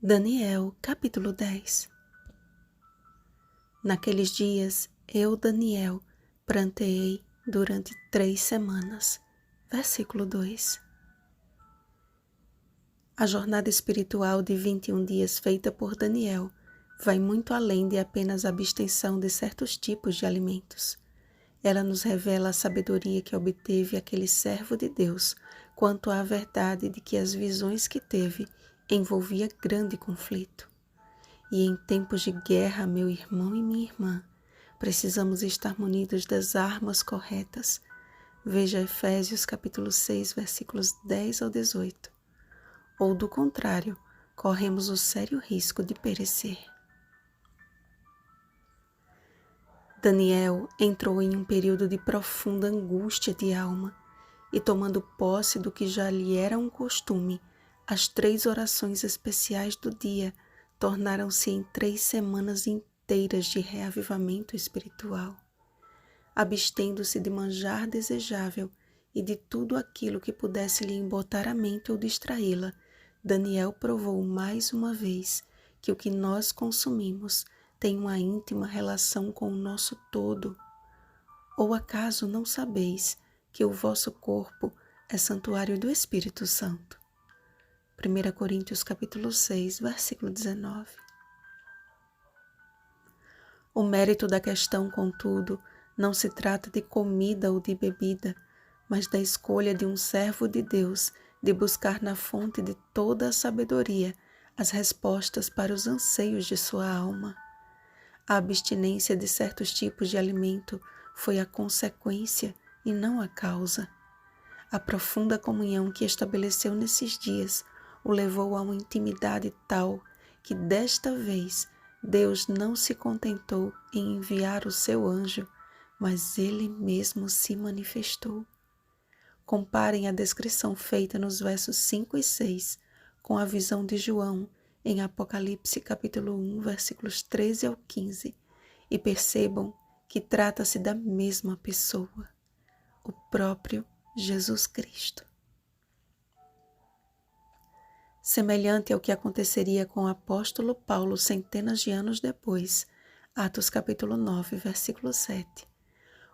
Daniel, capítulo 10. Naqueles dias, eu, Daniel, pranteei durante 3 semanas. Versículo 2. A jornada espiritual de 21 dias feita por Daniel vai muito além de apenas a abstenção de certos tipos de alimentos. Ela nos revela a sabedoria que obteve aquele servo de Deus quanto à verdade de que as visões que teve envolvia grande conflito. E em tempos de guerra, meu irmão e minha irmã, precisamos estar munidos das armas corretas. Veja Efésios capítulo 6, versículos 10 ao 18. Ou do contrário, corremos o sério risco de perecer. Daniel entrou em um período de profunda angústia de alma e, tomando posse do que já lhe era um costume, as 3 orações especiais do dia tornaram-se em 3 semanas inteiras de reavivamento espiritual. Abstendo-se de manjar desejável e de tudo aquilo que pudesse lhe embotar a mente ou distraí-la, Daniel provou mais uma vez que o que nós consumimos tem uma íntima relação com o nosso todo. Ou acaso não sabeis que o vosso corpo é santuário do Espírito Santo? 1 Coríntios capítulo 6, versículo 19. O mérito da questão, contudo, não se trata de comida ou de bebida, mas da escolha de um servo de Deus de buscar na fonte de toda a sabedoria as respostas para os anseios de sua alma. A abstinência de certos tipos de alimento foi a consequência e não a causa. A profunda comunhão que estabeleceu nesses dias o levou a uma intimidade tal que desta vez Deus não se contentou em enviar o seu anjo, mas Ele mesmo se manifestou. Comparem a descrição feita nos versos 5 e 6 com a visão de João em Apocalipse capítulo 1, versículos 13 ao 15, e percebam que trata-se da mesma pessoa, o próprio Jesus Cristo. Semelhante ao que aconteceria com o apóstolo Paulo centenas de anos depois, Atos capítulo 9, versículo 7.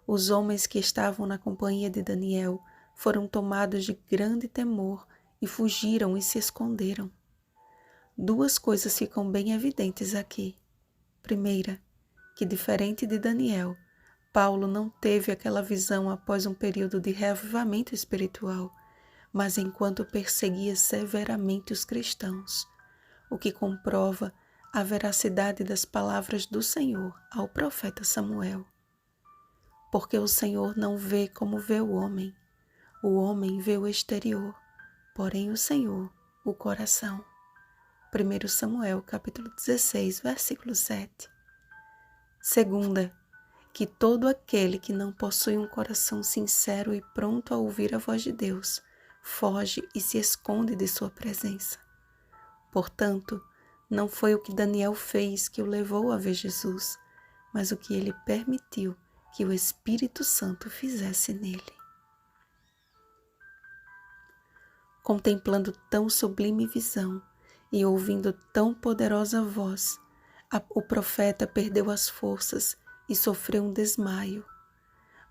Os homens que estavam na companhia de Daniel foram tomados de grande temor e fugiram e se esconderam. 2 coisas ficam bem evidentes aqui. Primeira, que diferente de Daniel, Paulo não teve aquela visão após um período de reavivamento espiritual, mas enquanto perseguia severamente os cristãos, o que comprova a veracidade das palavras do Senhor ao profeta Samuel. Porque o Senhor não vê como vê o homem vê o exterior, porém o Senhor, o coração. 1 Samuel capítulo 16, versículo 7. Segunda, que todo aquele que não possui um coração sincero e pronto a ouvir a voz de Deus, foge e se esconde de sua presença. Portanto, não foi o que Daniel fez que o levou a ver Jesus, mas o que ele permitiu que o Espírito Santo fizesse nele. Contemplando tão sublime visão e ouvindo tão poderosa voz, o profeta perdeu as forças e sofreu um desmaio.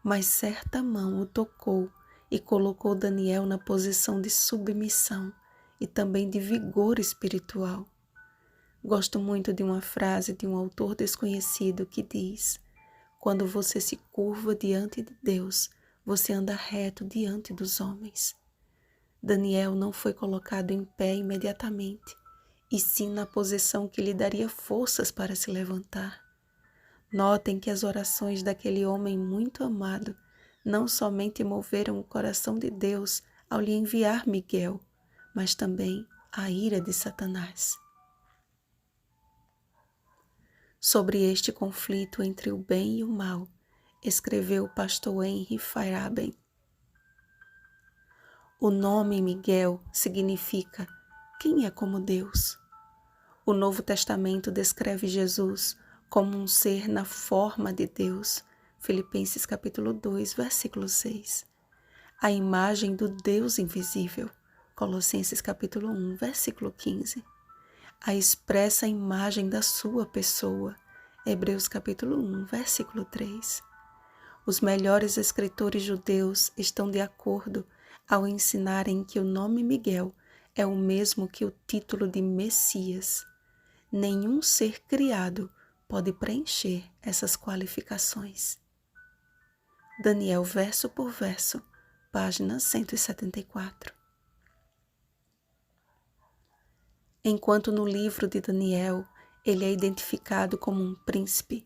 Mas certa mão o tocou e colocou Daniel na posição de submissão e também de vigor espiritual. Gosto muito de uma frase de um autor desconhecido que diz: quando você se curva diante de Deus, você anda reto diante dos homens. Daniel não foi colocado em pé imediatamente, e sim na posição que lhe daria forças para se levantar. Notem que as orações daquele homem muito amado não somente moveram o coração de Deus ao lhe enviar Miguel, mas também a ira de Satanás. Sobre este conflito entre o bem e o mal, escreveu o pastor Henry Feyerabend: o nome Miguel significa quem é como Deus. O Novo Testamento descreve Jesus como um ser na forma de Deus. Filipenses capítulo 2, versículo 6. A imagem do Deus invisível. Colossenses capítulo 1, versículo 15. a expressa imagem da sua pessoa. Hebreus capítulo 1, versículo 3. Os melhores escritores judeus estão de acordo ao ensinarem que o nome Miguel é o mesmo que o título de Messias. Nenhum ser criado pode preencher essas qualificações. Daniel, verso por verso, página 174. Enquanto no livro de Daniel ele é identificado como um príncipe,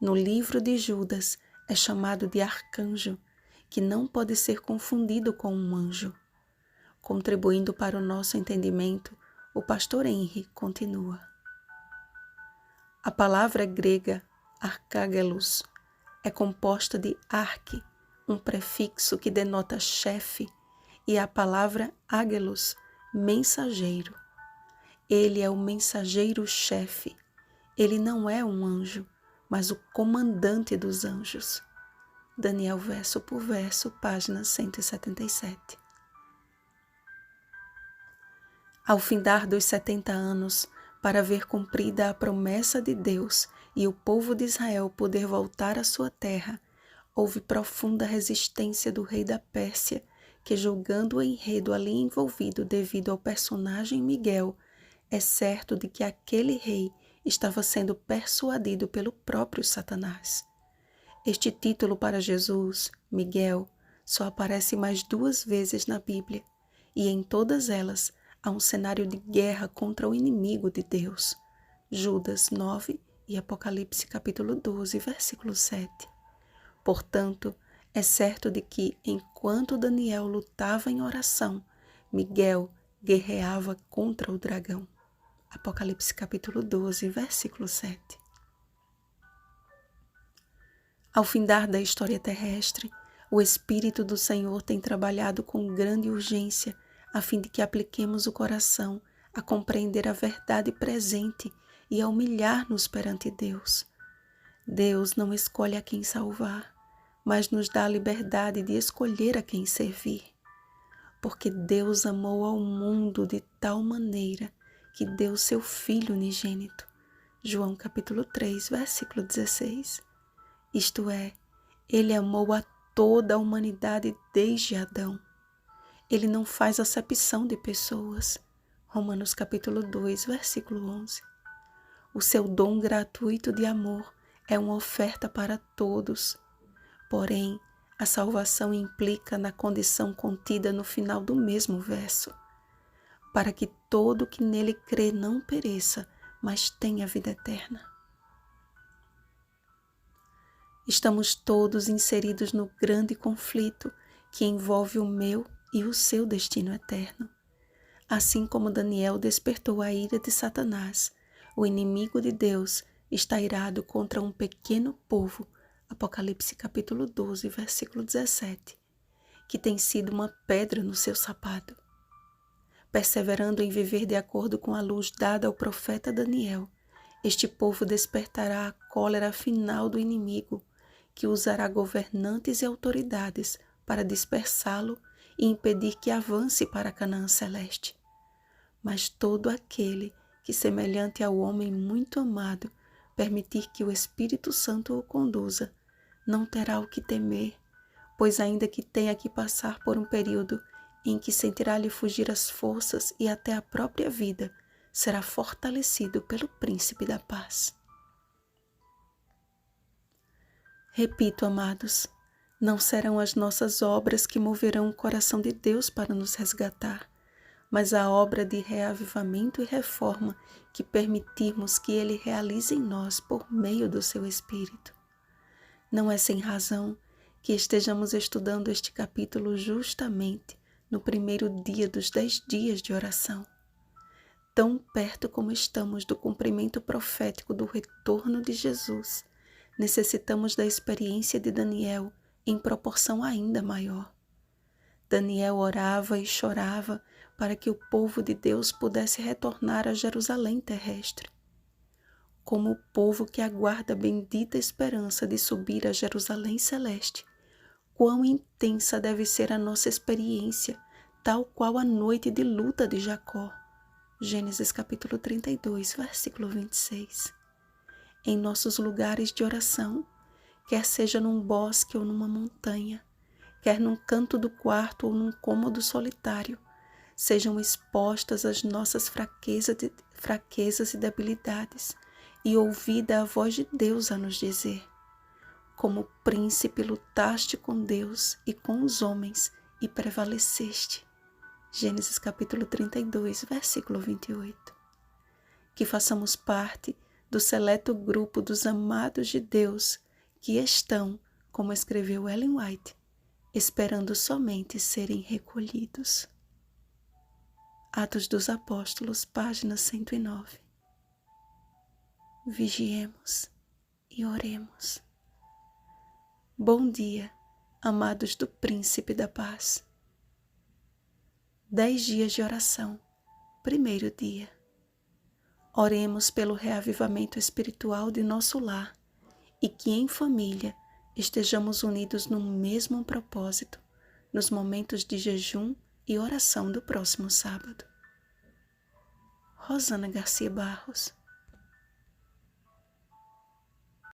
no livro de Judas é chamado de arcanjo, que não pode ser confundido com um anjo. Contribuindo para o nosso entendimento, o pastor Henry continua. A palavra grega arcágelos é composta de arque, um prefixo que denota chefe, e a palavra ágelos, mensageiro. Ele é o mensageiro-chefe. Ele não é um anjo, mas o comandante dos anjos. Daniel, verso por verso, página 177. Ao findar dos 70 anos, para ver cumprida a promessa de Deus e o povo de Israel poder voltar à sua terra, houve profunda resistência do rei da Pérsia, que, julgando o enredo ali envolvido devido ao personagem Miguel, é certo de que aquele rei estava sendo persuadido pelo próprio Satanás. Este título para Jesus, Miguel, só aparece mais 2 vezes na Bíblia, e em todas elas há um cenário de guerra contra o inimigo de Deus. Judas 9 e Apocalipse capítulo 12, versículo 7. Portanto, é certo de que, enquanto Daniel lutava em oração, Miguel guerreava contra o dragão. Apocalipse capítulo 12, versículo 7. Ao findar da história terrestre, o Espírito do Senhor tem trabalhado com grande urgência a fim de que apliquemos o coração a compreender a verdade presente e a humilhar-nos perante Deus. Deus não escolhe a quem salvar, mas nos dá a liberdade de escolher a quem servir. Porque Deus amou ao mundo de tal maneira que deu seu Filho unigênito. João capítulo 3, versículo 16. Isto é, Ele amou a toda a humanidade desde Adão. Ele não faz acepção de pessoas. Romanos capítulo 2, versículo 11. O seu dom gratuito de amor é uma oferta para todos. Porém, a salvação implica na condição contida no final do mesmo verso, para que todo que nele crê não pereça, mas tenha vida eterna. Estamos todos inseridos no grande conflito que envolve o meu e o seu destino eterno. Assim como Daniel despertou a ira de Satanás, o inimigo de Deus está irado contra um pequeno povo, Apocalipse capítulo 12, versículo 17, que tem sido uma pedra no seu sapato. Perseverando em viver de acordo com a luz dada ao profeta Daniel, este povo despertará a cólera final do inimigo, que usará governantes e autoridades para dispersá-lo e impedir que avance para Canaã celeste. Mas todo aquele que, semelhante ao homem muito amado, permitir que o Espírito Santo o conduza, não terá o que temer, pois ainda que tenha que passar por um período em que sentirá-lhe fugir as forças e até a própria vida, será fortalecido pelo Príncipe da Paz. Repito, amados, não serão as nossas obras que moverão o coração de Deus para nos resgatar, mas a obra de reavivamento e reforma que permitirmos que Ele realize em nós por meio do seu Espírito. Não é sem razão que estejamos estudando este capítulo justamente no primeiro dia dos 10 dias de oração. Tão perto como estamos do cumprimento profético do retorno de Jesus, necessitamos da experiência de Daniel em proporção ainda maior. Daniel orava e chorava para que o povo de Deus pudesse retornar a Jerusalém terrestre. Como o povo que aguarda a bendita esperança de subir a Jerusalém celeste, quão intensa deve ser a nossa experiência, tal qual a noite de luta de Jacó. Gênesis capítulo 32, versículo 26. Em nossos lugares de oração, quer seja num bosque ou numa montanha, quer num canto do quarto ou num cômodo solitário, sejam expostas as nossas fraquezas e debilidades, e ouvida a voz de Deus a nos dizer: como príncipe lutaste com Deus e com os homens e prevaleceste. Gênesis capítulo 32, versículo 28. Que façamos parte do seleto grupo dos amados de Deus que estão, como escreveu Ellen White, esperando somente serem recolhidos. Atos dos Apóstolos, página 109. Vigiemos e oremos. Bom dia, amados do Príncipe da Paz. 10 dias de oração, primeiro dia. Oremos pelo reavivamento espiritual de nosso lar e que em família estejamos unidos no mesmo propósito nos momentos de jejum e oração do próximo sábado. Rosana Garcia Barros.